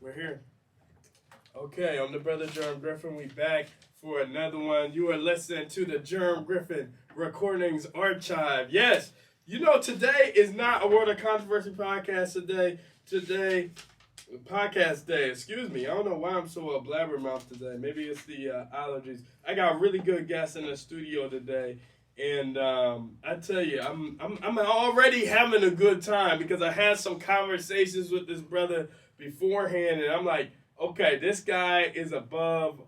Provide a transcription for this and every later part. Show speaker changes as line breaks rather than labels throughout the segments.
We're here. Okay, I'm the brother Germ Griffin. We back for another one. You are listening to the Germ Griffin Recordings Archive. Yes, you know today is not a World of Controversy podcast Today, podcast day. Excuse me. I don't know why I'm so blabbermouth today. Maybe it's the allergies. I got really good guests in the studio today. And I tell you, I'm already having a good time because I had some conversations with this brother beforehand, and I'm like, okay, this guy is above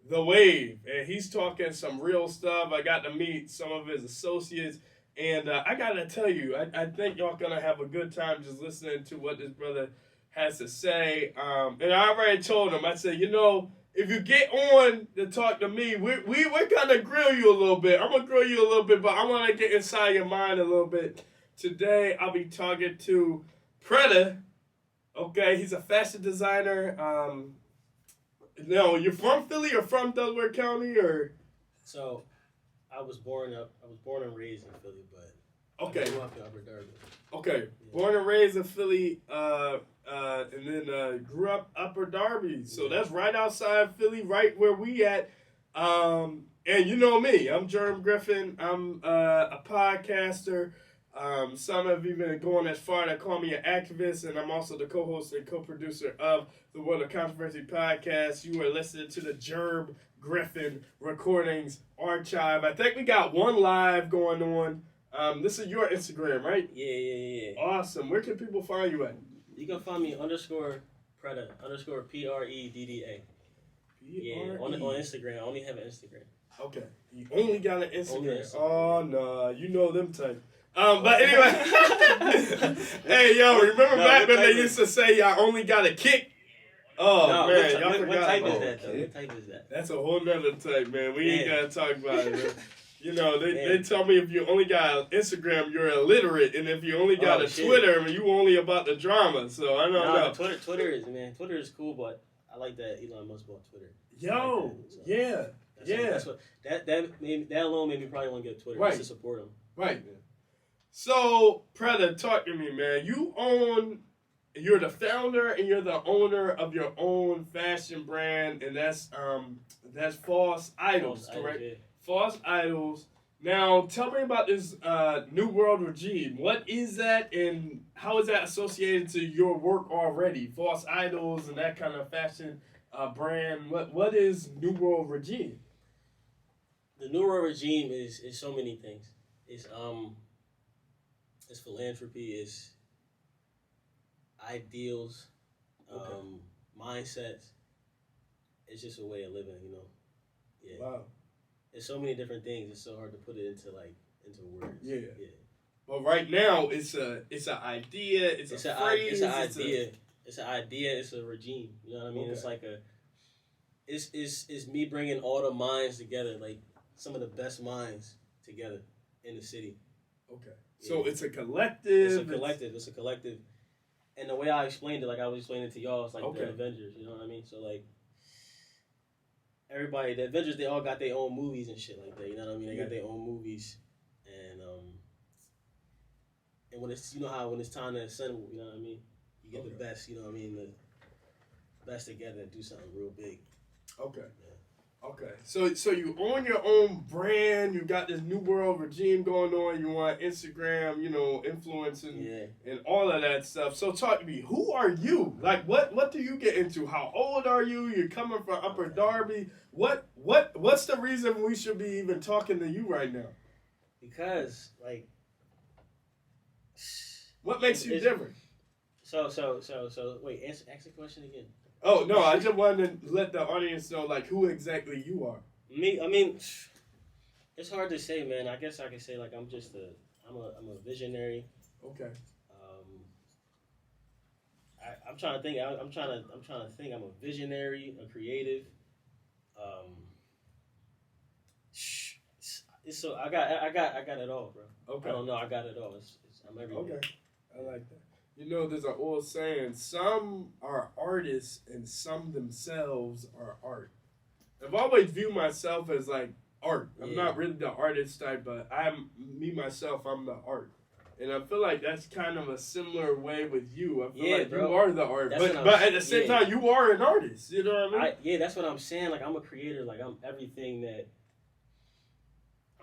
the wave, and he's talking some real stuff. I got to meet some of his associates, and I gotta tell you, I think y'all gonna have a good time just listening to what this brother has to say. And I already told him, I said, if you get on to talk to me, we're gonna grill you a little bit. I'm gonna grill you a little bit, but I want to get inside your mind a little bit. Today, I'll be talking to Predda. Okay, he's a fashion designer. No, you're from Philly or from Delaware County, or?
So, I was born and raised in Philly, but
okay,
I grew up in Upper Darby.
Okay, yeah. Born and raised in Philly, and then grew up Upper Darby. So that's right outside Philly, right where we at. And you know me, I'm Germ Griffin. I'm a podcaster. Some have even gone as far to call me an activist, and I'm also the co-host and co-producer of the World of Controversy podcast. You are listening to the Germ Griffin Recordings Archive. I think we got one live going on. This is your Instagram, right?
Yeah.
Awesome. Where can people find you at?
You can find me _Predda, _PREDDA. Yeah, on Instagram. I only have an Instagram.
Okay. You only got an Instagram. Oh, no. You know them type. But anyway. Hey, yo, remember back when they used to say y'all only got a kick? Oh, no, man. Y'all forgot.
What type is that, though? What type is that?
That's a whole nother type, man. We ain't got to talk about it. They tell me if you only got Instagram, you're illiterate, and if you only got Twitter, you only about the drama. So I don't know.
Twitter is cool, but I like that Elon Musk bought Twitter.
Yo, yeah.
That's what that alone made me probably want to get Twitter just to support him.
Right. Yeah. So, Predda, talk to me, man. You're the founder and you're the owner of your own fashion brand, and that's False Idols, correct? Yeah. False Idols. Now, tell me about this New World regime. What is that, and how is that associated to your work already? False Idols and that kind of fashion brand. What is New World regime?
The New World regime is so many things. It's philanthropy. It's ideals, mindsets. It's just a way of living, Yeah.
Wow.
There's so many different things. It's so hard to put it into words.
Yeah. But right now, it's an idea. It's a phrase.
It's an idea. It's a regime. You know what I mean? Okay. It's like it's me bringing all the minds together, like some of the best minds together in the city.
Okay. Yeah. So it's a collective.
It's a collective. And the way I explained it, like I was explaining it to y'all, it's like the Avengers. You know what I mean? So like. Everybody, the Avengers, they all got their own movies and shit like that. You know what I mean? They got their own movies, and when it's when it's time to assemble, you know what I mean? You get the best, you know what I mean? The best together and do something real big.
Okay. Yeah. Okay. So you own your own brand. You got this New World regime going on. You want Instagram, influencing and all of that stuff. So talk to me. Who are you? Like, what do you get into? How old are you? You're coming from Upper Darby. What's the reason we should be even talking to you right now?
Because
what makes you different?
So wait, ask the question again.
Oh no, I just wanted to let the audience know who exactly you are.
Me, I mean, it's hard to say, man. I guess I can say I'm a visionary.
Okay.
I'm trying to think. I'm trying to think. I'm a visionary, a creative. So I got it all, bro.
Okay.
I don't know. I got it all. I'm everywhere.
Okay. I like that. There's an old saying: some are artists and some themselves are art. I've always viewed myself as art. I'm not really the artist type, but I'm the art. And I feel like that's kind of a similar way with you. I feel like
bro.
you are the artist.
That's
But at the same time, you are an artist. You know what I mean?
That's what I'm saying. Like, I'm a creator. Like, I'm everything that...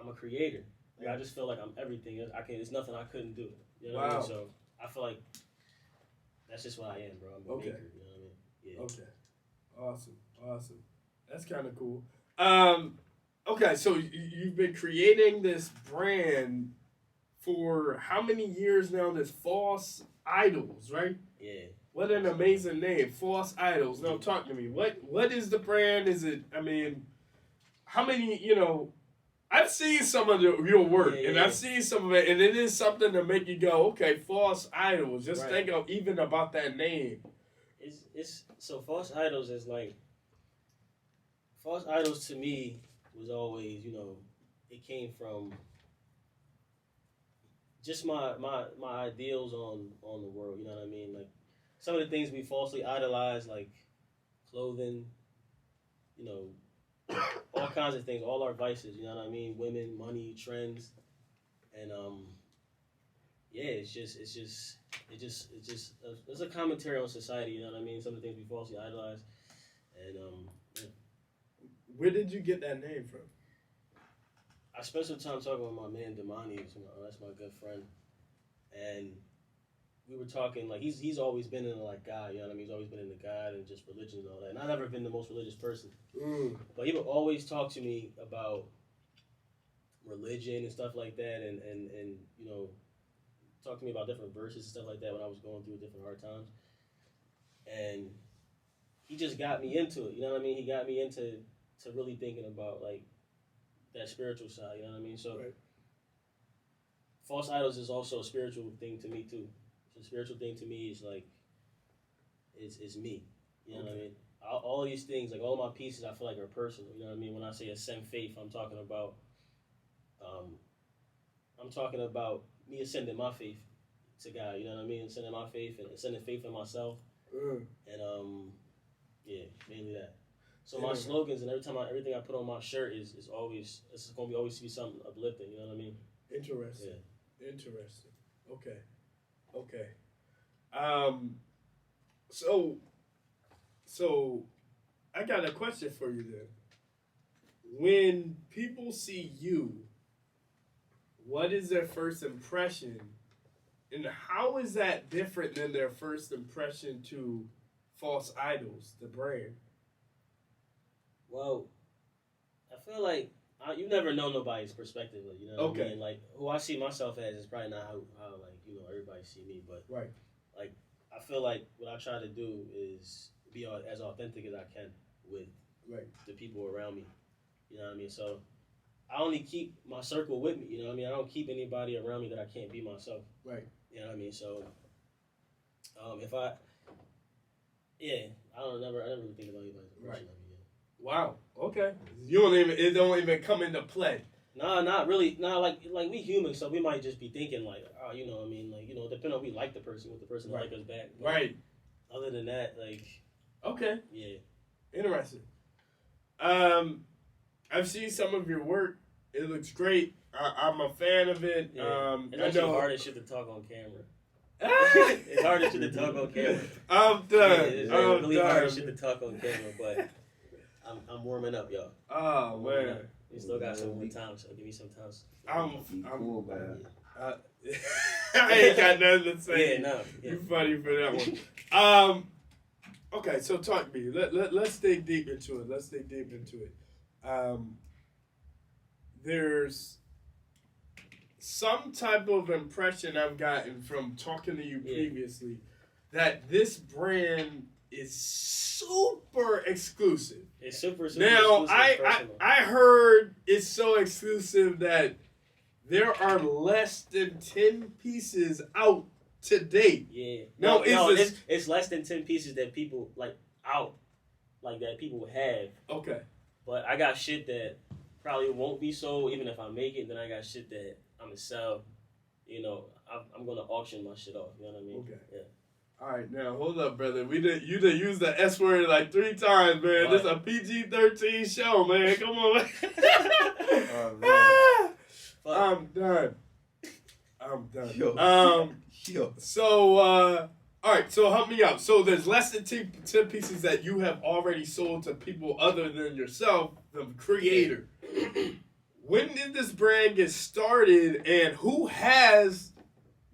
I'm a creator. Like, I just feel like I'm everything. There's nothing I couldn't do. You know what I mean? So, I feel like that's just what I am, bro. I'm a maker. You know what I mean? Yeah.
Okay. Awesome. That's kind of cool. Okay, so you've been creating this brand for how many years now? This False Idols, right?
Yeah.
What an amazing name, False Idols. Now talk to me. What is the brand? Is it? I mean, how many? You know, I've seen some of your work, and I've seen some of it, and it is something to make you go, okay, False Idols. Just think of even about that name.
It's so False Idols is like False Idols to me was always, you know, it came from just my ideals on the world, you know what I mean? Like some of the things we falsely idolize, like clothing, you know, all kinds of things, all our vices, you know what I mean? Women, money, trends, and it's a commentary on society, you know what I mean? Some of the things we falsely idolize, and
Where did you get that name from?
I spent some time talking with my man Damani, that's my good friend, and we were talking like he's always been in like God, you know what I mean? He's always been into God and just religion and all that. And I've never been the most religious person, but he would always talk to me about religion and stuff like that, and you know, talk to me about different verses and stuff like that when I was going through different hard times, and he just got me into it. You know what I mean? He got me into really thinking about like that spiritual side, you know what I mean? So False Idols is also a spiritual thing to me too. So the spiritual thing to me is like is me. You know what I mean? All these things, like all my pieces I feel like are personal, you know what I mean? When I say ascend faith, I'm talking about me ascending my faith to God, you know what I mean? Ascending my faith and ascending faith in myself. And mainly that. So my slogans and everything I put on my shirt is always, it's going to always be something uplifting, you know what I mean?
Interesting.
Yeah.
Interesting. Okay. So I got a question for you then. When people see you, what is their first impression, and how is that different than their first impression to False Idols, the brand?
Well, I feel like you never know nobody's perspective, you know what I mean? Like, who I see myself as is probably not how like, you know, everybody see me, but like, I feel like what I try to do is be as authentic as I can with the people around me, you know what I mean? So I only keep my circle with me, you know what I mean? I don't keep anybody around me that I can't be myself. You know what I mean? So I never really think about anybody's impression of me.
Wow. Okay. It don't even come into play.
Nah, not really. Nah, like we humans, so we might just be thinking like, oh, you know what I mean? Like, you know, depending on we like the person, what the person like us back. But other than that, like.
Okay.
Yeah.
Interesting. I've seen some of your work. It looks great. I'm a fan of it.
Yeah. It's actually hard as shit to talk on camera. It's hard as shit to talk on camera.
I'm done.
Yeah, it's really hard as shit to talk on camera, but I'm warming up, y'all.
Oh, man.
We still got some more time, so give me some time.
I'm
cool, man.
I ain't got nothing to say.
Yeah, no. Yeah.
You funny for that one. Okay, so talk to me. Let's dig deep into it. There's some type of impression I've gotten from talking to you previously that this brand is super exclusive.
It's super
now,
exclusive.
I heard it's so exclusive that there are less than 10 pieces out to date.
Yeah.
No,
it's less than 10 pieces that people like out, like that people have.
Okay.
But I got shit that probably won't be sold even if I make it. Then I got shit that I'm gonna sell. You know, I'm gonna auction my shit off. You know what I mean?
Okay.
Yeah.
All right, now hold up, brother. You done used the S word like 3 times, man.
What?
This is a PG-13 show, man. Come on, man.
Oh, man.
I'm done. I'm done.
Yo.
So, all right. So help me out. So there's less than 10 pieces that you have already sold to people other than yourself, the creator. When did this brand get started, and who has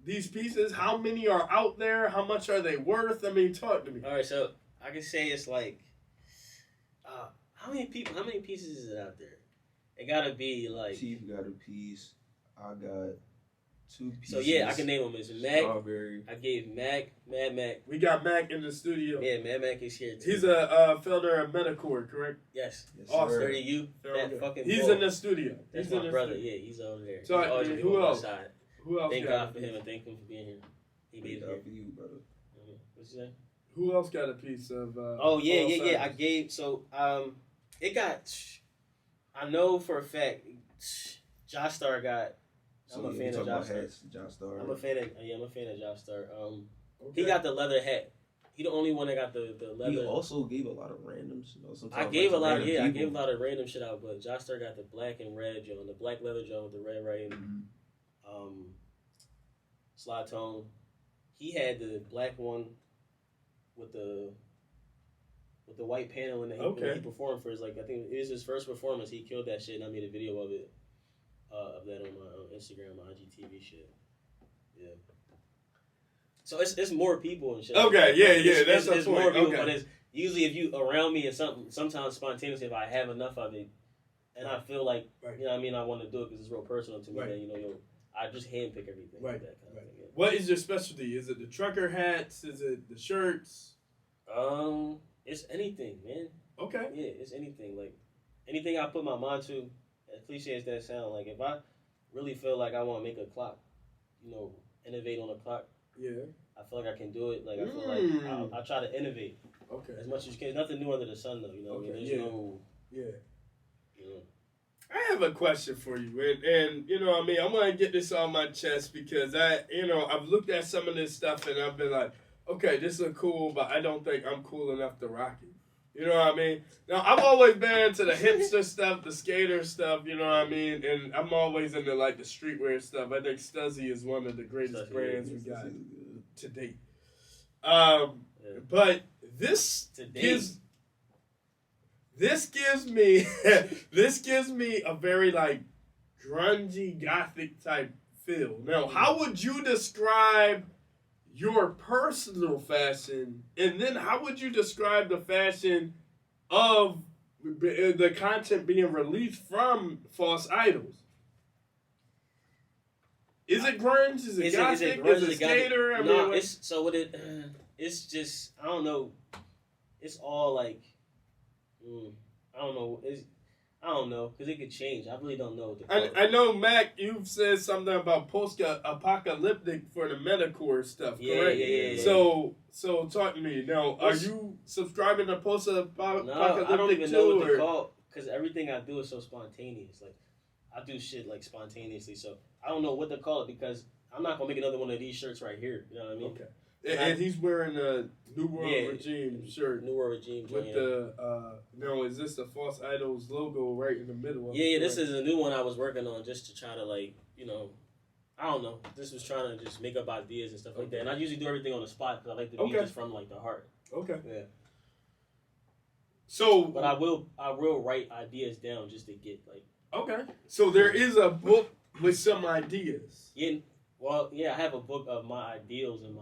these pieces? How many are out there? How much are they worth? I mean, talk to me.
All right, so I can say it's like, how many pieces is it out there? It gotta be like.
Chief got a piece. I got 2 pieces.
So yeah, I can name them. It's Mac.
Strawberry.
I gave Mad Mac.
We got Mac in the studio.
Yeah, Mad Mac is here too.
He's a founder of Metacore, correct?
Yes.
Awesome.
30 you. That fucking.
He's
ball.
in the studio.
That's
He's
my
in the
brother.
studio.
Yeah, he's over there.
So,
He's always
who
been on my
else?
side.
Who else?
Thank
got
God
a
for
piece?
him and thank him for being here. He made it
Thank
here.
God for you, brother.
What's you say?
Who else got a piece of?
Oh yeah. I gave it got. I know for a fact, Josh Star got.
So
I'm a
yeah,
fan
we
of
talking about
Josh Star.
hats, Josh Star.
I'm a fan of Josh Star.
Okay.
He got the leather hat. He the only one that got the leather.
He also gave a lot of randoms. You know, sometimes
I gave a lot.
random
I
people.
gave a lot of random shit out, but Josh Star got the black and red Joe, the black leather Joe with the red writing.
Mhm.
Slide tone. He had the black one with the white panel in it.
Okay.
He performed for his I think it was his first performance. He killed that shit, and I made a video of it, of that on my Instagram, my IGTV shit. Yeah. So it's more people and shit.
Okay, yeah, that's
it's
the
more
point.
people,
Okay.
but it's usually if you around me and sometimes spontaneously if I have enough of it, and I feel like
Right.
you know what I mean I want to do it because it's real personal to me.
Right.
Then I just handpick everything.
Right.
Like that kind of thing. Yeah.
What is your specialty? Is it the trucker hats? Is it the shirts?
It's anything, man.
Okay.
Yeah, it's anything. Like anything I put my mind to, as cliche as that sound, like if I really feel like I want to make a clock, innovate on a clock,
Yeah.
I feel like I can do it. Like I feel like I try to innovate
Okay.
as much as you can. Nothing new under the sun, though. You know what I mean? There's
yeah.
no,
Yeah.
you know.
I have a question for you, and you know what I mean? I want to get this on my chest because I've looked at some of this stuff and I've been like, okay, this is cool, but I don't think I'm cool enough to rock it. You know what I mean? Now, I've always been into the hipster stuff, the skater stuff, you know what I mean? And I'm always into, the streetwear stuff. I think Stuzzy is one of the greatest brands we got to date. But this gives me a very, grungy, gothic type feel. Now, how would you describe your personal fashion, and then how would you describe the fashion of the content being released from False Idols? Is it grunge? Is it gothic? Is it skater?
It's just I don't know. It's all I don't know. I don't know because it could change. I really don't know.
I know, Mac, you've said something about post-apocalyptic for the Metacore stuff, correct?
Yeah.
So talk to me. Now, are you subscribing to post-apocalyptic
No, I don't even know what
too,
to call because everything I do is so spontaneous. Like I do shit spontaneously, so I don't know what to call it because I'm not gonna make another one of these shirts right here. You know what I mean?
Okay. And he's wearing a New World Regime shirt.
New World Regime
with is this the False Idols logo right in the middle?
Yeah, this is a new one I was working on just to try to I don't know. This was trying to just make up ideas and stuff like that. And I usually do everything on the spot because I like to be just from the heart.
Okay.
Yeah.
So,
but I will write ideas down just to get
Okay. So there is a book with some ideas.
Yeah. Well, yeah, I have a book of my ideals and my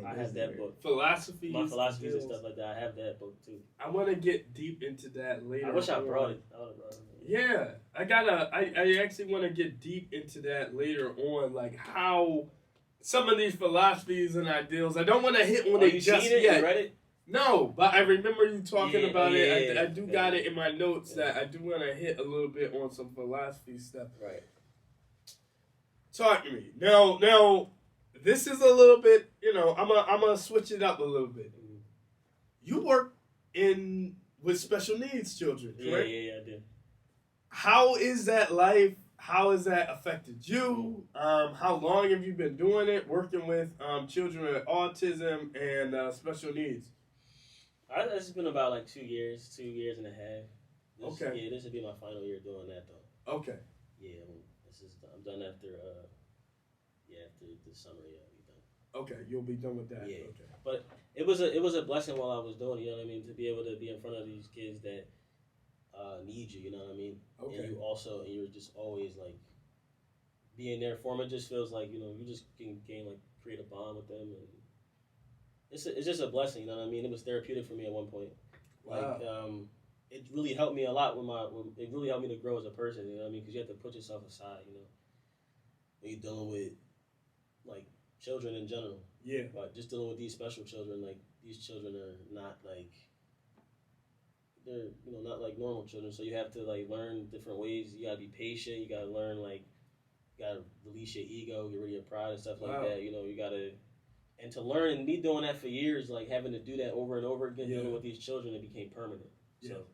I have that book.
Philosophies.
My philosophies and stuff like that. I have that book too.
I want to get deep into that later.
I wish I brought it. I would have brought it.
Yeah, I actually want to get deep into that later on, how some of these philosophies and ideals. I don't want to hit on it just
yet.
yet.
You read it?
No, but I remember you talking about it. I do
Yeah.
got it in my notes that I do want to hit a little bit on some philosophy stuff.
Right.
Talk to me. Now, this is a little bit, I'm gonna switch it up a little bit.
Mm-hmm.
You work with special needs children, correct?
Yeah, I do.
How is that life? How has that affected you? How long have you been doing it, working with children with autism and special needs?
It's been about 2 years, 2.5 years.
Okay.
Yeah, this would be my final year doing that though.
Okay.
Yeah, I'm done after. Yeah, after the summer, yeah, I'll be done.
Okay, you'll be done with that.
Yeah.
Okay.
But it was a blessing while I was doing it. You know what I mean? To be able to be in front of these kids that need you. You know what I mean?
Okay.
And you're just always like being there for them. It just feels like you just can create a bond with them, and it's just a blessing. You know what I mean? It was therapeutic for me at one point.
Wow.
Like it really helped me a lot it really helped me to grow as a person. You know what I mean? Because you have to put yourself aside. You know, when you're dealing with like children in general.
Yeah.
But just dealing with these special children, like these children are not like they're not like normal children. So you have to like learn different ways. You gotta be patient. You gotta learn like you gotta release your ego, get rid of your pride and stuff like that. You know, you gotta and to learn and me doing that for years, like having to do that over and over again, dealing with these children, it became permanent.
Yeah.
So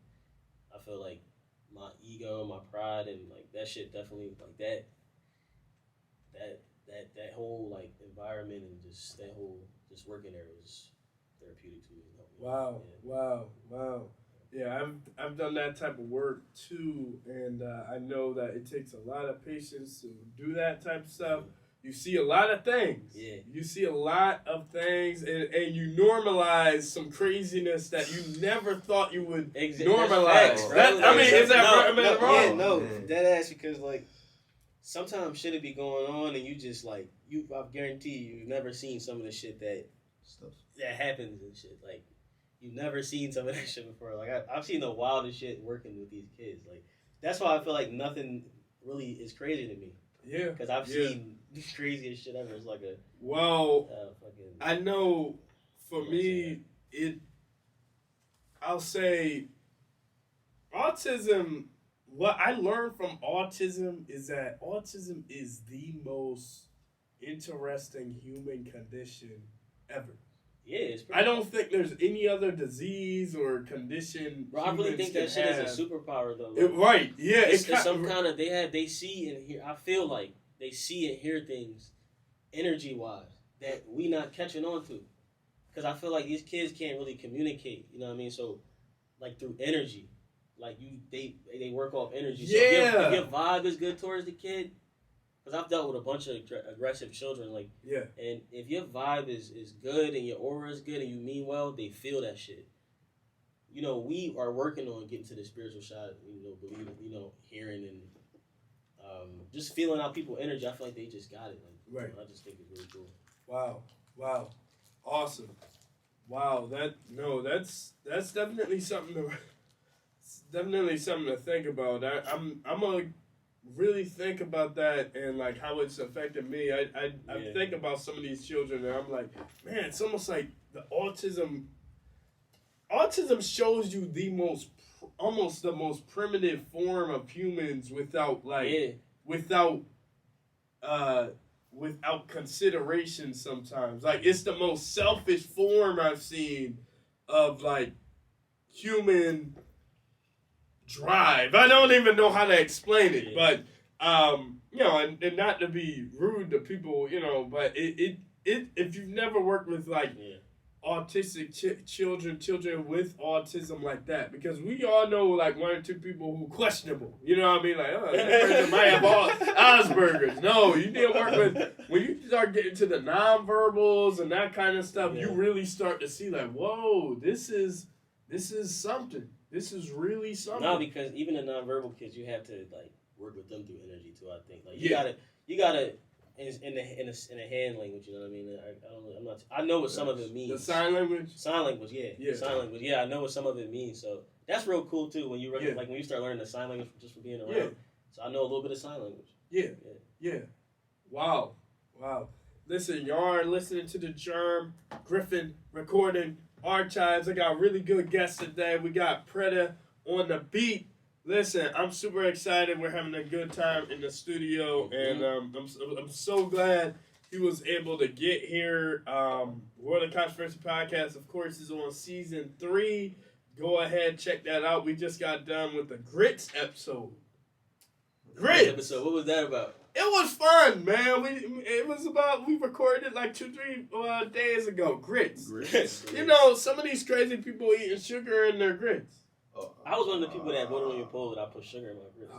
I feel like my ego, my pride, and like that shit definitely like that whole like environment and just that whole just working there was therapeutic to me.
Wow,
yeah.
wow. Yeah, I've done that type of work too, and I know that it takes a lot of patience to do that type of stuff. You see a lot of things.
Yeah.
You see a lot of things, and you normalize some craziness that you never thought you would normalize. Is that wrong?
Yeah, no, dead ass because like sometimes shit would be going on and you just like I guarantee you've never seen some of the shit that happens and shit. Like you've never seen some of that shit before. Like I've seen the wildest shit working with these kids. Like that's why I feel like nothing really is crazy to me.
Yeah,
because I've seen the craziest shit ever. It's like
I know for me I'll say autism. What I learned from autism is that autism is the most interesting human condition ever.
Yeah,
I don't think there's any other disease or condition.
Bro, I really think that shit is a superpower, though.
Right? Yeah,
it's some kind of they see and hear. I feel like they see and hear things, energy wise, that we not catching on to. Because I feel like these kids can't really communicate. You know what I mean? So, like through energy. Like they work off energy. So if your vibe is good towards the kid, because I've dealt with a bunch of aggressive children, like and if your vibe is good and your aura is good and you mean well, they feel that shit. You know, we are working on getting to the spiritual side. Believing, hearing and just feeling out people's energy. I feel like they just got it. Like, I just think it's really cool.
Wow, awesome. Wow, that's definitely something to. Definitely something to think about. I'm gonna really think about that and like how it's affected me. I think about some of these children and I'm like, man, it's almost like the autism. Autism shows you almost the most primitive form of humans without consideration. Sometimes like it's the most selfish form I've seen of like human drive. I don't even know how to explain it, but and not to be rude to people, but it if you've never worked with like autistic children with autism like that, because we all know like one or two people who questionable, you know what I mean? Like, this person might have Asperger's. No, you need to work with when you start getting to the nonverbals and that kind of stuff. You really start to see like, whoa, this is something. This is really something.
No, because even the nonverbal kids, you have to like work with them through energy too. I think like you gotta in the hand language. You know what I mean? I'm not. I know what some of it means.
The sign language.
Sign language, yeah. Sign language, yeah. I know what some of it means. So that's real cool too. When you like when you start learning the sign language just for being around. Yeah. So I know a little bit of sign language.
Yeah. Wow. Listen, y'all are listening to the Germ Griffin recording archives. I got really good guests today. We got Predda on the beat. Listen, I'm super excited. We're having a good time in the studio, and I'm so glad he was able to get here. World of Controversy podcast, of course, is on season 3. Go ahead, check that out. We just got done with the Grits episode. Grits.
What was that about?
It was fun, man. We recorded like 2-3 days ago. Grits. Some of these crazy people eating sugar in their grits.
I was one of the people that voted on your poll that I put sugar in my grits.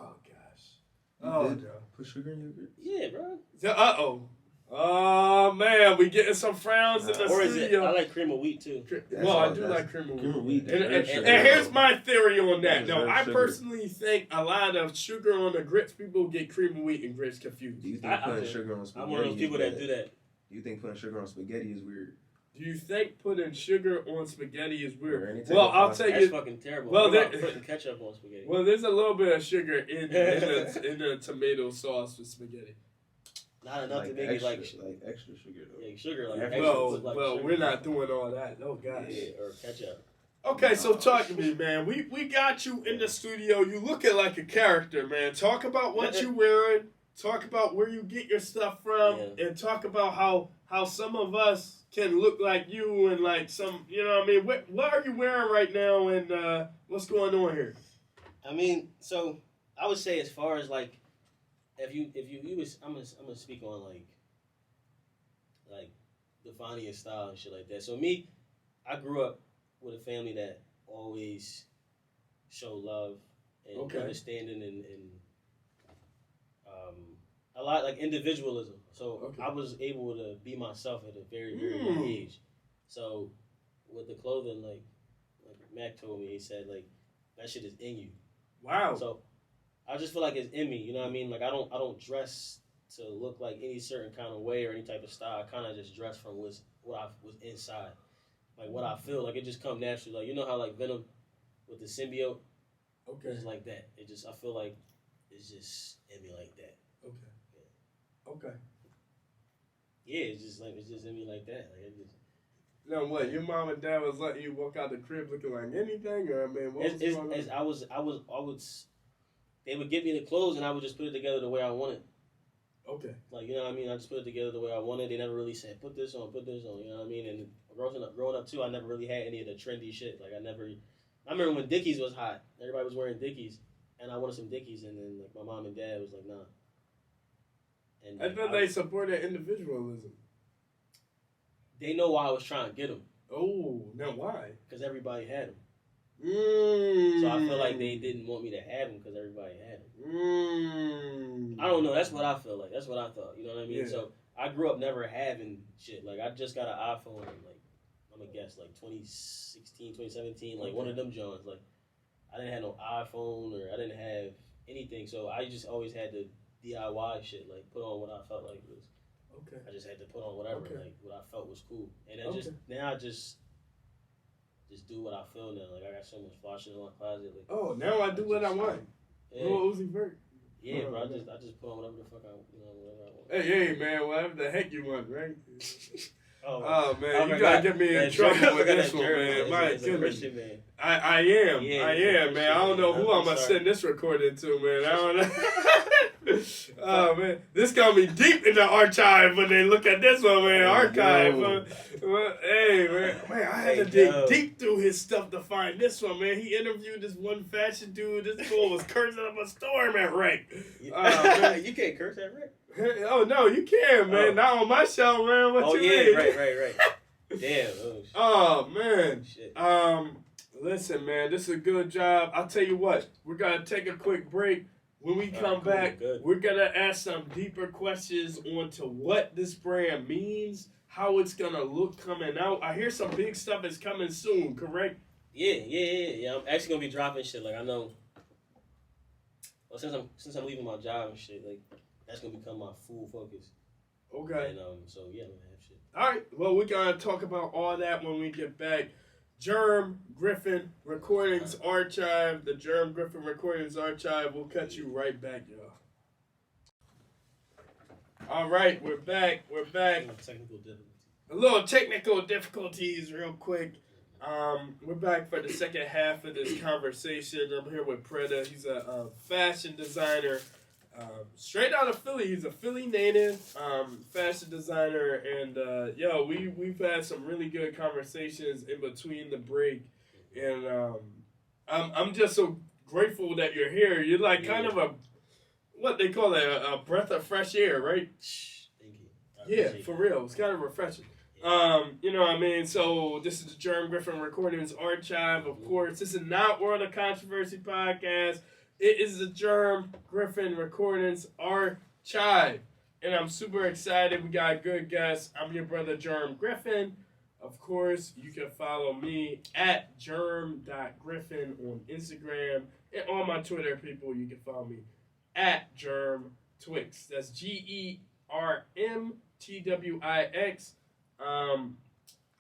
Oh gosh.
Put sugar in your grits?
Yeah, bro.
Uh-oh. Oh man, we getting some frowns in the
Or is it?
studio.
I like cream of wheat too.
Well, I do like cream of
Cream of
wheat.
wheat.
And
Sugar.
here's my theory on that.
That's
No,
very
I
sugar.
personally think a lot of sugar on the grits, people get cream of wheat and grits confused.
Do you think putting sugar on spaghetti?
I'm one of those people
is
that
bad?
do that.
Do you think putting sugar on spaghetti is weird?
Do you think putting sugar on spaghetti is
Or any
weird?
type
Well,
of
I'll
pasta?
tell
That's
you.
fucking terrible.
Well,
What about
there-
putting ketchup on spaghetti?
Well, there's a little bit of sugar in the tomato sauce with spaghetti.
Not enough to
Like
make
extra,
it
like extra sugar though.
yeah, sugar like
Yeah,
extra,
Well,
put, like,
well,
sugar.
we're not doing all that. Oh gosh.
Yeah, or ketchup.
Okay, so talk to me, man. We got you in the studio. You looking like a character, man. Talk about what you wearing. Talk about where you get your stuff from, and talk about how some of us can look like you and like some, you know what I mean? What are you wearing right now, and what's going on here?
I mean, so I would say as far as like, if you was, I'm gonna speak on like defining your style and shit like that. So me, I grew up with a family that always showed love and understanding and a lot like individualism. So I was able to be myself at a very young age. So with the clothing, like Mac told me, he said like that shit is in you.
Wow.
So I just feel like it's in me. You know what I mean? Like I don't dress to look like any certain kind of way or any type of style. I kind of just dress from what I was inside, like what I feel. Like it just come naturally. Like you know how like Venom with the symbiote.
Okay.
It's like that. It just I feel like it's just in me like that.
Okay. Okay.
Yeah, it's just in me like that. Like it just.
Now what? Your mom and dad was letting you walk out the crib looking like anything, or I mean, what was going on?
I would. They would give me the clothes and I would just put it together the way I wanted.
Okay.
Like you know what I mean? I just put it together the way I wanted. They never really said put this on. You know what I mean? And growing up too, I never really had any of the trendy shit. Like I remember when Dickies was hot. Everybody was wearing Dickies, and I wanted some Dickies, and then like my mom and dad was like, nah. And
I thought they supported individualism.
They know why I was trying to get them.
Oh, now why?
Because everybody had them.
Mm.
So I feel like they didn't want me to have them because everybody had them.
Mm.
I don't know. That's what I feel like. That's what I thought. You know what I mean?
Yeah.
So I grew up never having shit. Like I just got an iPhone in like I'm gonna guess like 2016, 2017, like one of them Johns. Like I didn't have no iPhone or I didn't have anything. So I just always had to DIY shit. Like put on what I felt like was.
Okay.
I just had to put on whatever, like what I felt was cool, and I just do what I feel now. Like I got so much fly shit in my closet. Like
Oh, now I do what I want.
yeah,
Lil Uzi Vert.
yeah, bro. I just put on whatever the fuck whatever I want.
Hey, man, whatever the heck you want, right?
Oh
man, you gotta get me in trouble with this one, man. My goodness. I am, man. I don't know who I'm gonna send this recording to, man. I don't know. Oh man, this gonna be deep in the archive when they look at this one, man. Archive. Well, hey, man, I had to dig deep through his stuff to find this one, man. He interviewed this one fashion dude. This fool was cursing up a storm at Rick. Man.
You can't curse at Rick.
Oh no, you can, man. Not on my show, man. What you mean?
Right. Damn.
Oh man.
Shit.
Listen, man, this is a good job. I'll tell you what, we're gonna take a quick break. When we come back, we're gonna ask some deeper questions onto what this brand means, how it's gonna look coming out. I hear some big stuff is coming soon, correct?
Yeah. I'm actually gonna be dropping shit. Like I know. Well, since I'm leaving my job and shit, like that's gonna become my full focus.
Okay.
And so yeah, I'm gonna have shit.
All right. Well, we're gonna talk about all that when we get back. Germ Griffin Recordings Archive. The Germ Griffin Recordings Archive. We'll catch you right back, y'all. All right, we're back. A little technical difficulties real quick. We're back for the second half of this conversation. I'm here with Predda. He's a fashion designer. Straight out of Philly. He's a Philly native, fashion designer, and we've had some really good conversations in between the break, and I'm just so grateful that you're here. You're like kind of what they call a breath of fresh air, right?
Thank you.
Yeah, for real. It's kind of refreshing. You know what I mean? So this is the Germ Griffin Recordings Archive, of course. This is not World of Controversy podcast. It is the Germ Griffin Recordings Archive. and I'm super excited. We got a good guest. I'm your brother, Germ Griffin. Of course, you can follow me at germ.griffin on Instagram. And all my Twitter people, you can follow me at germtwix. That's GERMTWIX.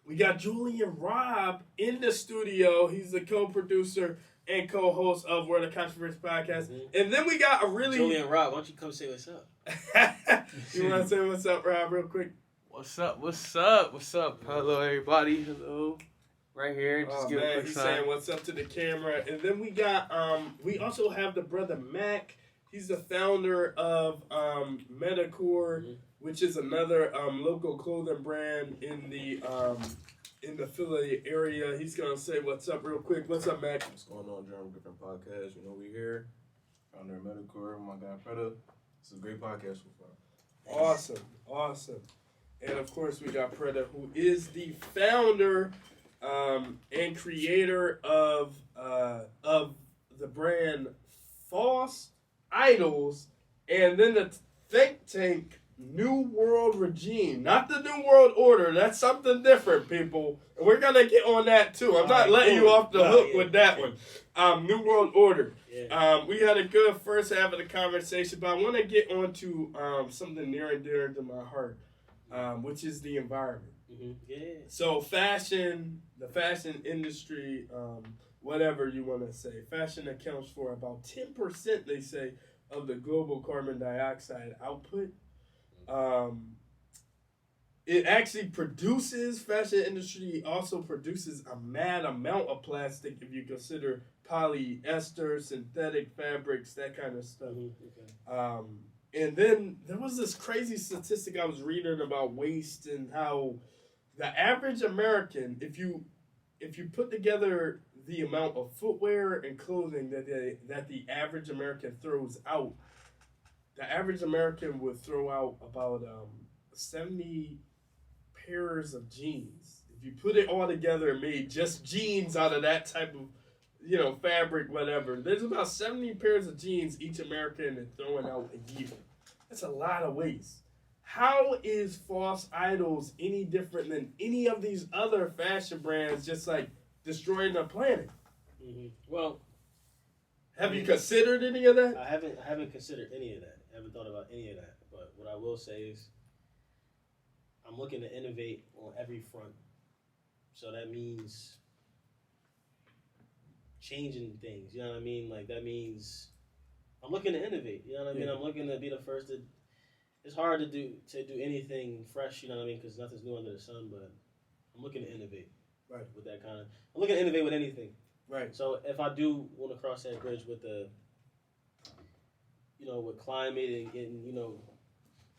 We got Julian Robb in the studio. He's the co-producer and co-host of World of Controversy podcast.
Mm-hmm.
And then we got a really...
Julian Robb, why don't you come say what's up?
You want to say what's up, Rob, real quick?
What's up? What's up? What's up? Hello, everybody. Hello. Right here. Just give a quick
he's
sign.
saying what's up to the camera. And then we got, we also have the brother Mac. He's the founder of Metacore, which is another local clothing brand in the Philly area. He's gonna say what's up real quick. What's up, Mac?
What's going on, Germ Griffin podcast? You know we here. Founder of Metacore, my guy Predda. It's a great podcast so far.
Awesome. And of course, we got Predda, who is the founder and creator of the brand False Idols, and then the think tank New World Regime. Not the New World Order. That's something different, people. And we're gonna get on that too. I'm not letting you off the hook with that one. New World Order.
Yeah.
We had a good first half of the conversation, but I want to get on to something near and dear to my heart, which is the environment.
Mm-hmm. Yeah.
So the fashion industry, whatever you want to say, fashion accounts for about 10%, they say, of the global carbon dioxide output. It actually fashion industry also produces a mad amount of plastic if you consider polyester, synthetic fabrics, that kind of stuff.
Mm-hmm. Okay.
And then there was this crazy statistic I was reading about waste and how the average American, if you put together the amount of footwear and clothing that the average American throws out, the average American would throw out about 70 pairs of jeans. If you put it all together and made just jeans out of that type of, fabric, whatever, there's about 70 pairs of jeans each American is throwing out a year. That's a lot of waste. How is False Idols any different than any of these other fashion brands just like destroying the planet?
Mm-hmm. Well,
have you considered any of that?
I haven't considered any of that. I haven't thought about any of that. But what I will say is I'm looking to innovate on every front. So that means changing things. You know what I mean? Like, that means I'm looking to innovate. You know what I mean? I'm looking to be the first to... It's hard to do anything fresh, you know what I mean? Because nothing's new under the sun, but I'm looking to innovate.
Right.
With that kind of... I'm looking to innovate with anything.
Right.
So if I do want to cross that bridge with the... with climate and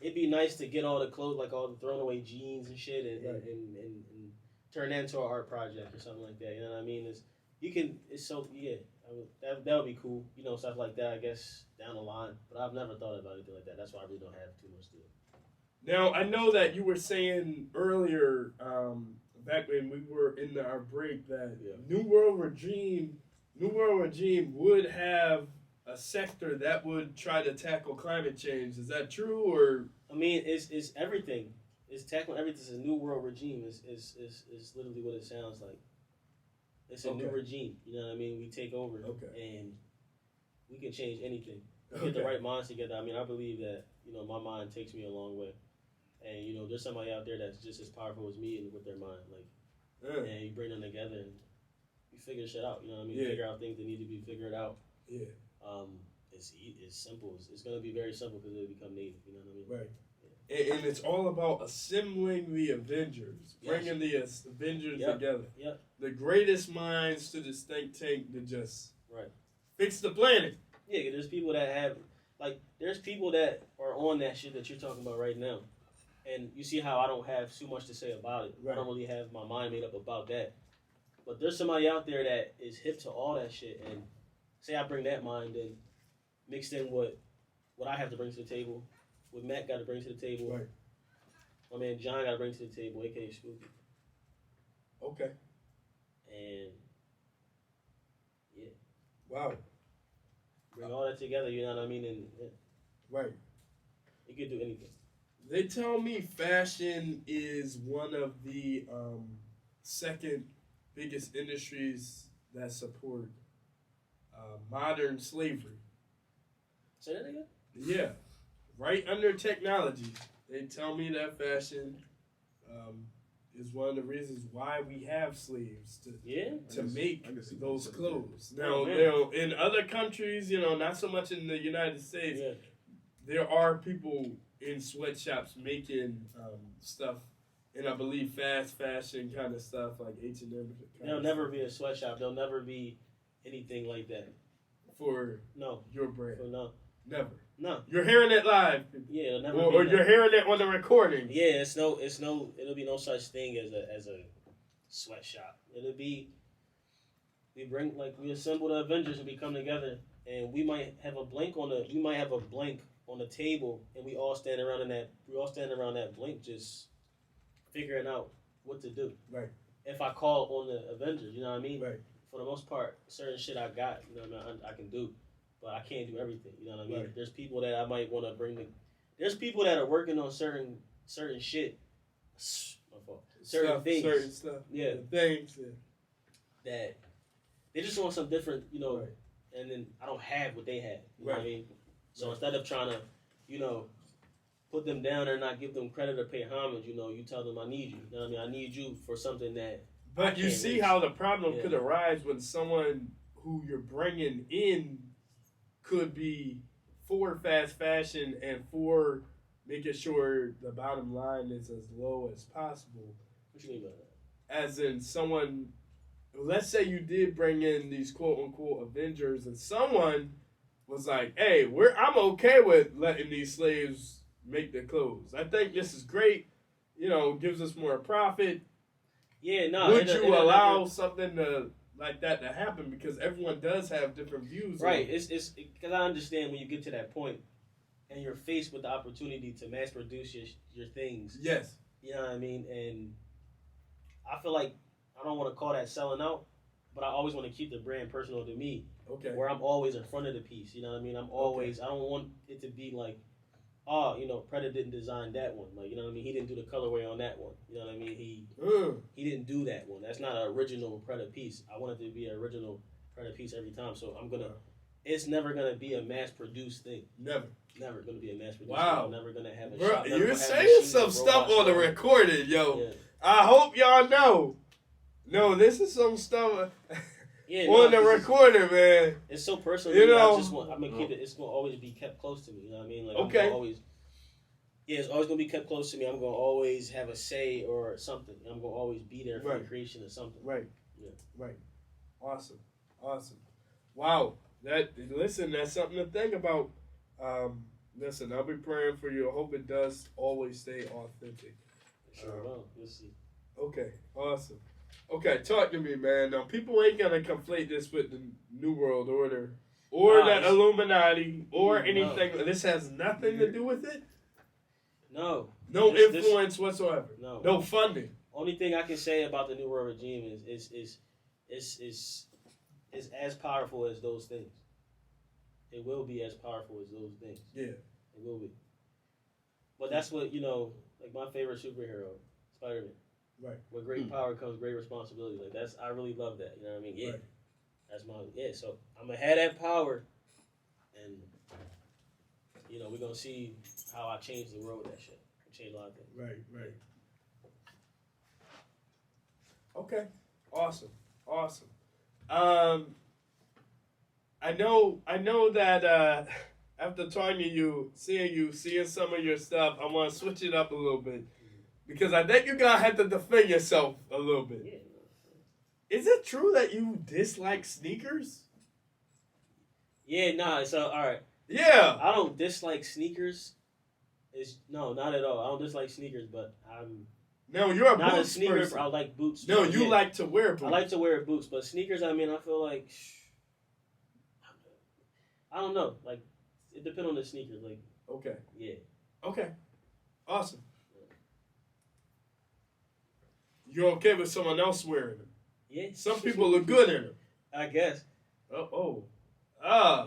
it'd be nice to get all the clothes, like all the thrown away jeans and shit and turn that into an art project or something like that. You know what I mean? That would be cool. Stuff like that, I guess, down the line. But I've never thought about anything like that. That's why I really don't have too much to it.
Now, I know that you were saying earlier, back when we were in our break, that New World Regime would have a sector that would try to tackle climate change. Is that true, or?
I mean, it's everything. It's tackling everything. It's a New World Regime. Is literally what it sounds like. It's a new regime. You know what I mean? We take over, and we can change anything. We get the right minds together. I mean, I believe that my mind takes me a long way, and there's somebody out there that's just as powerful as me and with their mind. And you bring them together and you figure shit out. You know what I mean? Figure out things that need to be figured out. Yeah. It's simple. It's going to be very simple because it'll become native. You know what I mean?
Right. And it's all about assembling the Avengers, bringing the Avengers together.
Yep.
The greatest minds to this think tank to just fix the planet.
Yeah, there's people that there's people that are on that shit that you're talking about right now. And you see how I don't have too much to say about it. Right. I don't really have my mind made up about that. But there's somebody out there that is hip to all that shit. And say I bring that mind in, mixed in what I have to bring to the table, what Matt got to bring to the table. Right. My man John got to bring to the table, a.k.a. Spooky.
Okay.
And, yeah.
Wow.
Bring all that together, you know what I mean? And
right.
You could do anything.
They tell me fashion is one of the second biggest industries that support modern slavery.
Say that again?
Yeah, right under technology. They tell me that fashion is one of the reasons why we have slaves to make those clothes. Now, in other countries, not so much in the United States, there are people in sweatshops making stuff, and I believe fast fashion kind of stuff like H&M.
There'll never be a sweatshop. There'll never be anything like that.
For your brand. Never.
No.
You're hearing it live.
Yeah, it'll never
or you're hearing it on the recording.
Yeah, it'll be no such thing as a sweatshop. It'll be, we assemble the Avengers and we come together and we might have a blank on the table and we all stand around that blank just figuring out what to do.
Right.
If I call on the Avengers, you know what I mean?
Right.
For the most part, certain shit I got, you know what I mean, I can do. But I can't do everything, you know what I mean?
Right.
There's people that I might want to there's people that are working on certain shit. My fault. Certain things.
Certain stuff.
Yeah.
Things. Yeah.
That they just want some different,
right.
And then I don't have what they have. You know
right.
what I mean? So instead of trying to, put them down or not give them credit or pay homage, you tell them I need you. You know what I mean? I need you for something that.
But you see
reach.
how the problem could arise when someone who you're bringing in could be for fast fashion and for making sure the bottom line is as low as possible.
What you mean by that?
As in someone, let's say you did bring in these quote-unquote Avengers and someone was like, hey, I'm okay with letting these slaves make the clothes. I think this is great. Gives us more profit.
Yeah, no.
Would you allow something like that to happen? Because everyone does have different views.
Right. It's because I understand when you get to that point and you're faced with the opportunity to mass produce your things.
Yes.
You know what I mean? And I feel like I don't want to call that selling out, but I always want to keep the brand personal to me.
Okay.
Where I'm always in front of the piece. You know what I mean? I don't want it to be like, Predda didn't design that one. Like, you know what I mean? He didn't do the colorway on that one. You know what I mean? He didn't do that one. That's not an original Predda piece. I want it to be an original Predda piece every time. So it's never gonna be a mass produced thing.
Never
gonna be a mass produced
wow.
thing. I'm never gonna have a
Bro,
shop.
you're saying some stuff on the recording, yo. Yeah. I hope y'all know. No, this is some stuff on the recording, man.
It's so personal. I'm gonna keep it. It's gonna always be kept close to me. You know what I mean? Like,
okay.
It's always gonna be kept close to me. I'm gonna always have a say or something. I'm gonna always be there for the creation of something.
Right.
Yeah.
Right. Awesome. Wow. That's something to think about. Listen, I'll be praying for you. I hope it does always stay authentic.
Sure will. We'll see.
Okay. Awesome. Okay, talk to me, man. Now, people ain't gonna conflate this with the New World Order or the Illuminati or anything. No. This has nothing to do with it.
No.
No influence whatsoever. No funding.
Only thing I can say about the New World regime is as powerful as those things. It will be as powerful as those things.
Yeah.
It will be. But that's what, like my favorite superhero, Spider-Man.
Right.
With great power comes great responsibility. Like I really love that. You know what I mean? Yeah. Right. That's so I'm gonna have that power and we're gonna see how I change the world with that shit. Change a lot of things.
Right. Okay. Awesome. I know that after talking to you, seeing some of your stuff, I want to switch it up a little bit. Because I think you're going to have to defend yourself a little bit. Yeah. Is it true that you dislike sneakers?
Yeah, so, all right.
Yeah.
I don't dislike sneakers. No, not at all. I don't dislike sneakers, but I'm...
No, you're
not
boots
a sneaker.
person.
I like boots.
No, you like to wear boots.
I like to wear boots, but sneakers, I feel like... I don't know. Like, it depends on the sneakers. Like,
okay.
Yeah.
Okay. Awesome. You're okay with someone else wearing them?
Yeah.
Some people look good in them.
I guess.
Ah.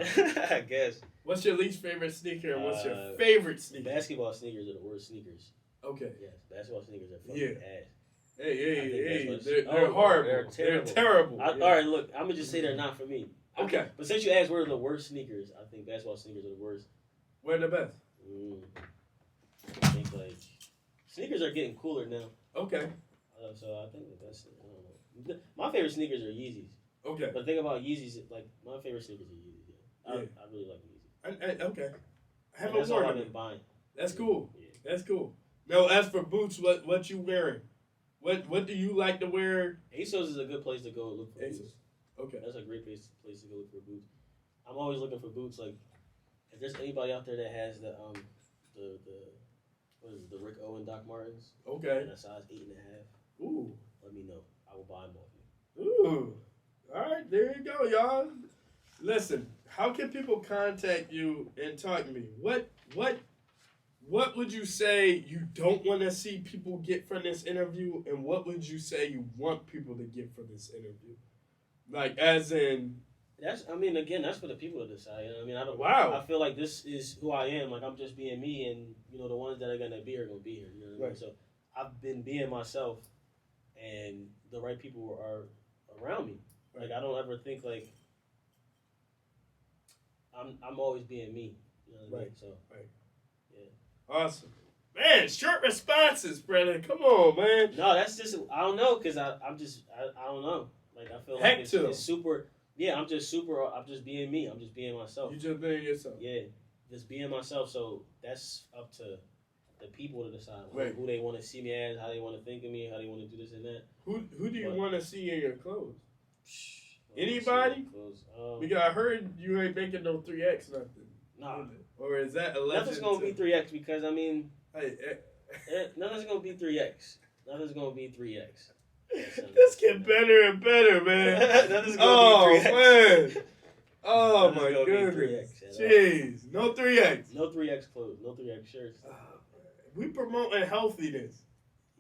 I guess.
What's your least favorite sneaker and what's your
Uh,
favorite sneaker?
Basketball sneakers are the worst sneakers.
Okay.
Yes, basketball sneakers are fucking
Yeah.
ass.
Hey,
that's
they're
what's-
horrible.
They're terrible.
They're terrible.
All right, look, I'm gonna just say they're not for me.
Okay.
But since you asked where are the worst sneakers, I think basketball sneakers are the worst.
We're the best.
I think like sneakers are getting cooler now.
Okay.
So I think the best. I don't know. My favorite sneakers are Yeezys.
Okay.
But the thing about Yeezys, like my favorite sneakers are Yeezys. Yeah.
Yeah.
I really like Yeezys.
Okay. I haven't
That's all I've
worn
been
them.
buying.
That's cool.
Yeah.
That's cool. Now, as for boots, what you wearing? What do you like to wear?
ASOS is a good place to go look for
ASOS.
boots.
Okay.
That's a great place to go look for boots. I'm always looking for boots. Like, if there's anybody out there that has the what is it, the Rick Owen Doc Martens,
Okay.
in a size 8.5,
Ooh.
let me know. I will buy them off you.
Ooh. All right, there you go, y'all. Listen, how can people contact you and talk to me? What would you say you don't want to see people get from this interview, and what would you say you want people to get from this interview? Like, as in,
That's for the people to decide. You know what I mean? I don't.
Wow.
I feel like this is who I am. Like I'm just being me, and the ones that are gonna be here. You know what I mean?
Right.
So I've been being myself, and the right people are around me.
Right.
Like I don't ever think like I'm always being me. You know what I mean?
Right.
So
awesome. Man, short responses, brother. Come on, man.
no, that's just I don't know because I don't know. Like I feel
Heck
like
to.
it's super. Yeah, I'm just being me. I'm just being myself.
You just being yourself.
Yeah, just being myself. So that's up to the people to decide
Right.
who they want to see me as, how they want to think of me, how they want to do this and that.
Who do you
What?
want to see in your clothes?
Well, let's see
Anybody?
what clothes.
Because I heard you ain't making no 3X nothing.
Nah,
Or is that a legend?
nothing's gonna be 3X because I mean,
Hey,
nothing's gonna be 3X. Nothing's gonna be 3X.
this get better and better, man.
Nothing's
Oh,
gonna be 3X.
man. Oh,
Nothing's
my
gonna be
goodness.
3X at all.
Jeez. No 3X.
No 3X clothes. No 3X shirts.
We promoting healthiness.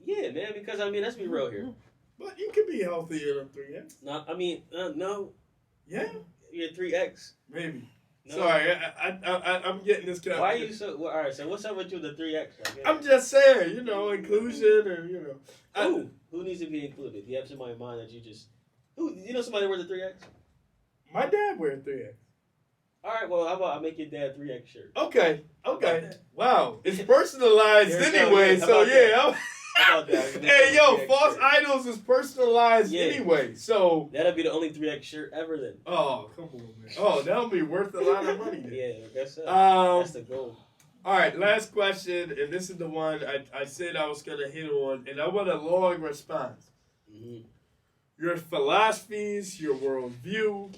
Yeah, man. Because I mean, let's be real here.
But you can be healthier than 3X.
No, I mean, no.
Yeah,
You're 3X.
maybe.
No.
Sorry, I'm getting this kind.
Why are you so? Well, all right. So what's up with you with the 3X? Like,
I'm just saying, inclusion and
Who needs to be included? Do you have somebody in mind that you just somebody that wears a 3X?
My dad wears 3X.
All right. Well, how about I make your dad 3X shirt?
Okay.
How about that?
Wow. It's personalized
There you go,
anyway,
yeah, how
so
about
yeah.
How about that?
Hey, yo,
3X
False
shirt.
Idols is personalized
Yeah.
anyway, so.
That'll be the only 3X shirt ever then.
Oh, come on, man. Oh, that'll be worth a lot of money then.
Yeah, that's it.
Um,
That's the goal.
all right, last question, and this is the one I said I was going to hit on, and I want a long response.
Mm-hmm.
Your philosophies, your worldview,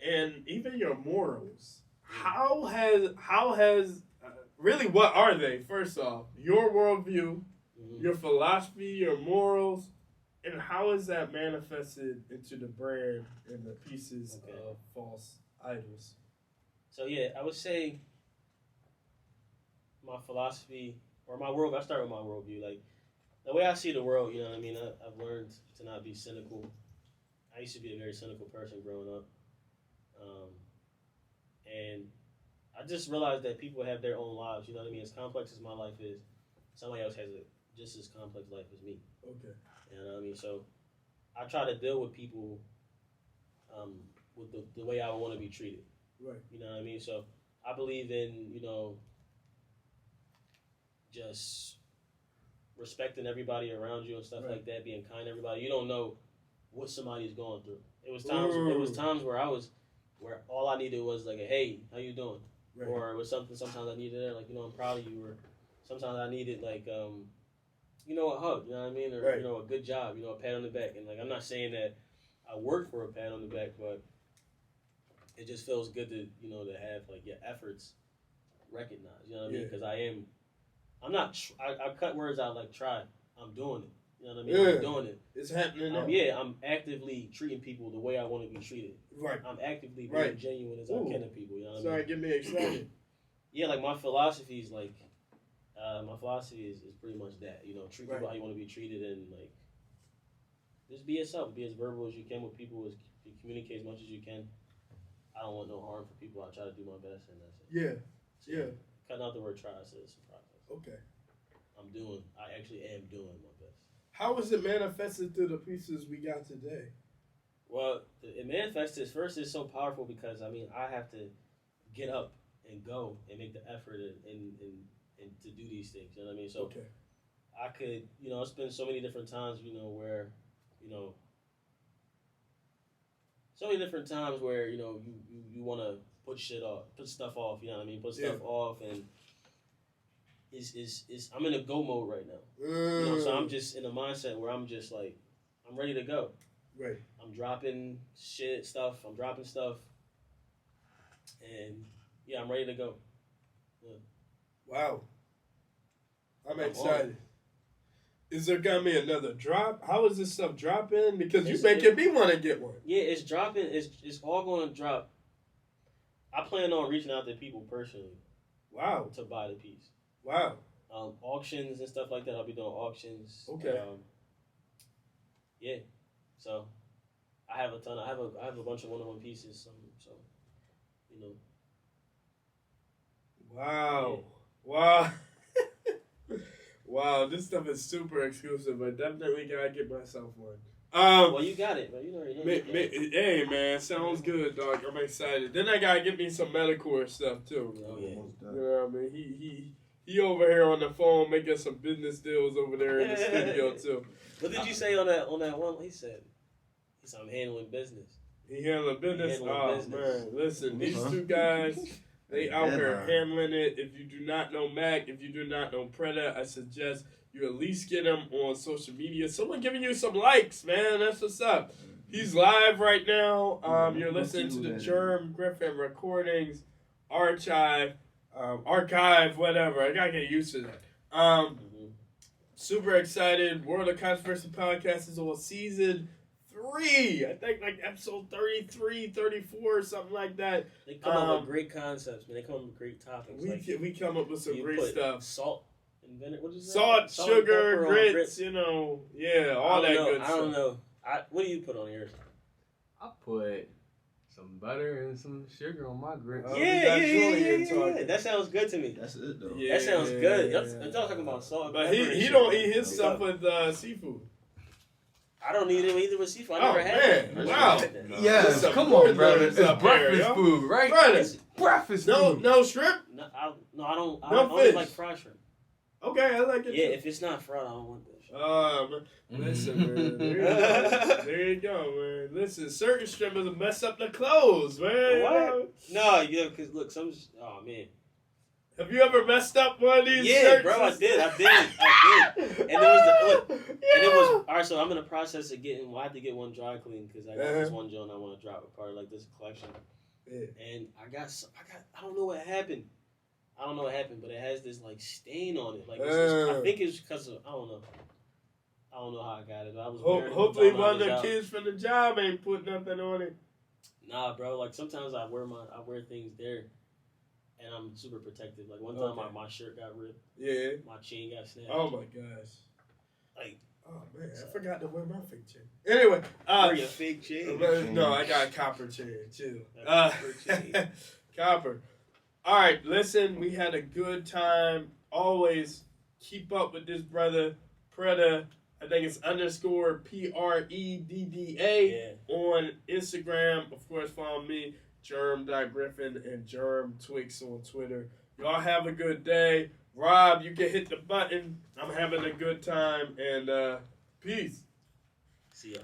and even your morals. How has really, what are they? First off, your worldview,
Mm-hmm.
your philosophy, your morals, and how is that manifested into the brand and the pieces
Okay.
of False Idols?
So yeah, I would say my philosophy or my world. I start with my worldview. Like the way I see the world, you know what I mean. I've learned to not be cynical. I used to be a very cynical person growing up, and I just realized that people have their own lives. You know what I mean. As complex as my life is, somebody else has a just as complex life as me.
Okay.
You know what I mean? So I try to deal with people with the way I want to be treated.
Right.
You know what I mean? So I believe in, just respecting everybody around you and stuff
Right.
like that, being kind to everybody. You don't know what somebody's going through. It was times where all I needed was like a hey, how you doing?
Right.
Or it was sometimes I needed like, I'm proud of you, or sometimes I needed like a hug, you know what I mean? Or
Right.
a good job, a pat on the back. And like I'm not saying that I work for a pat on the back, but it just feels good to to have like your efforts recognized. You know what I mean?
Yeah.
Because I cut words out like try. I'm doing it. You know what I mean?
Yeah.
I'm doing it.
It's happening now.
I'm actively treating people the way I want to be treated.
Right.
I'm actively being
Right.
genuine as
Ooh.
I can to people. You know what I
Sorry,
mean?
get me excited.
Yeah, like my philosophy is like, my philosophy is pretty much that. Treat people
Right.
how you want to be treated, and like, Just be yourself. Be as verbal as you can with people. You communicate as much as you can. I don't want no harm for people. I try to do my best, and that's it.
Yeah.
So,
Yeah.
Cutting out the word try, so it's a process.
Okay.
I actually am doing my best.
How was it manifested through the pieces we got today?
Well, it manifested. First, it's so powerful because, I mean, I have to get up and go and make the effort and to do these things. You know what I mean? So
Okay.
I could, it's been so many different times, where, so many different times where, you want to put stuff off, you know what I mean? Put stuff off, and I'm in a go mode right now. So I'm just in a mindset where I'm just like, I'm ready to go.
Right.
I'm dropping I'm dropping stuff, and yeah, I'm ready to go. Yeah.
Wow. I'm excited. Is there gonna be another drop? How is this stuff dropping? Because you making me want to get one.
Yeah, it's dropping. It's all going to drop. I plan on reaching out to people personally.
Wow.
To buy the piece.
Wow.
Auctions and stuff like that. I'll be doing auctions.
Okay.
Yeah. So I have a ton. I have a bunch of one-on-one pieces. So
Wow.
Yeah.
Wow. Wow, this stuff is super exclusive, but definitely gotta get myself one.
Well, you got it, man. You already
Hey, man, sounds good, dog. I'm excited. Then I gotta get me some Metacore stuff too.
Oh yeah.
You know what I mean? He over here on the phone making some business deals over there in the studio too.
What did you say on that one? He said I'm handling business.
He handling business.
Business.
Man, listen, these two guys. They out here handling it. If you do not know Mac, if you do not know Predda, I suggest you at least get him on social media. Someone giving you some likes, man. That's what's up. He's live right now. You're listening to the Germ Griffin recordings, archive, whatever. I gotta get used to that. Super excited. World of Controversy podcast is on season 3. I think like episode 33, 34, something like that.
They come up with great concepts, man. They come up with great topics.
We come up with some great stuff.
Salt and vinegar. What is that?
Salt, sugar, grits,
grits.
All that good stuff.
I don't know. What do you put on yours?
I put some butter and some sugar on my grits.
Yeah. That sounds good to me.
That's it though.
That sounds good. Y'all talking about salt,
but he don't eat his stuff with seafood.
I don't eat it either with seafood. I never had
man.
that.
Wow.
Yes, come on, brother. It's breakfast food, right?
Brother.
It's breakfast food.
No shrimp?
No, I don't. I
No
only
fish.
like fried shrimp.
Okay, I like it
Yeah,
too.
if it's not fried, I don't want that shit.
Listen, man. There you go, man. Listen, certain strippers will mess up the clothes, man.
What? No, because look, oh man.
Have you ever messed up one of these
Yeah,
shirts?
bro, I did. And there was it was all right. So I'm in the process of getting. Well, I have to get one dry clean because I got this one joint I want to drop a part of like this collection.
Yeah.
And I got. I don't know what happened. But it has this like stain on it. Like I think it's because of I don't know. I don't know how I got it. But I was
hopefully one of the kids from the job ain't put nothing on it.
Nah, bro. Like sometimes I wear things there. And I'm super protective. Like one time my shirt got ripped.
Yeah.
My chain got snapped.
Oh my gosh.
Like,
oh man, I forgot to wear my fake chain. Anyway,
wear your fake chain.
No, I got a copper chain too.
Chain.
Copper. All right, listen, we had a good time. Always keep up with this brother, Predda. I think it's _ PREDDA on Instagram. Of course, follow me. Germ.Griffin and Germ Twix on Twitter. Y'all have a good day. Rob, you can hit the button. I'm having a good time, and peace.
See ya.